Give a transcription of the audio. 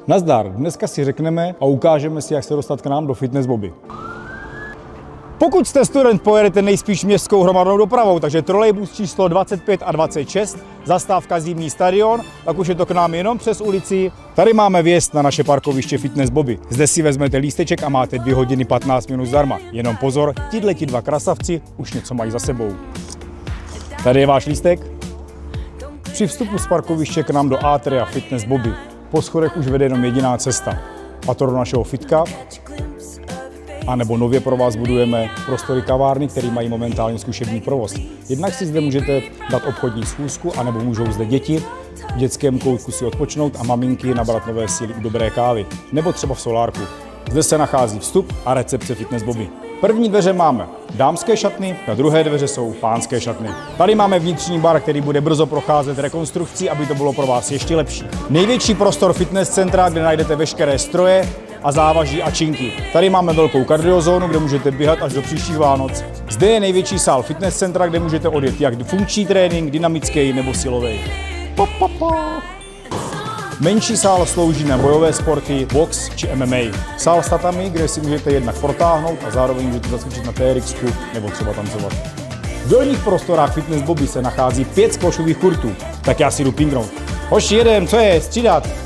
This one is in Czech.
Nazdar, dneska si řekneme a ukážeme si, jak se dostat k nám do Fitness Bobby. Pokud jste student, pojedete nejspíš městskou hromadnou dopravou, takže trolejbus číslo 25 a 26, zastávka Zimní stadion, tak už je to k nám jenom přes ulici. Tady máme vjezd na naše parkoviště Fitness Bobby. Zde si vezmete lísteček a máte 2 hodiny 15 minut zdarma. Jenom pozor, tihleti dva krasavci už něco mají za sebou. Tady je váš lístek. Při vstupu z parkoviště k nám do Atria Fitness Bobby po schodech už vede jenom jediná cesta, a to do našeho fitka. A nebo nově pro vás budujeme prostory kavárny, které mají momentálně zkušební provoz. Jednak si zde můžete dát obchodní schůzku, anebo můžou zde děti v dětském koutku si odpočnout a maminky nabrat nové síly u dobré kávy, nebo třeba v solárku. Zde se nachází vstup a recepce Fitness Bobby. První dveře máme dámské šatny, na druhé dveře jsou pánské šatny. Tady máme vnitřní bar, který bude brzo procházet rekonstrukcí, aby to bylo pro vás ještě lepší. Největší prostor fitness centra, kde najdete veškeré stroje a závaží a činky. Tady máme velkou kardiozónu, kde můžete běhat až do příštích Vánoc. Zde je největší sál fitness centra, kde můžete odjet jak funkční trénink, dynamický nebo silový. Menší sál slouží na bojové sporty, box či MMA. Sál s tatami, kde si můžete jednak protáhnout a zároveň můžete zacvičit na TRXku nebo třeba tancovat. V dolních prostorách Fitness Bobby se nachází 5 squashových kurtů, tak já si jdu pingnout. Hoši, jedem, co je, střídat?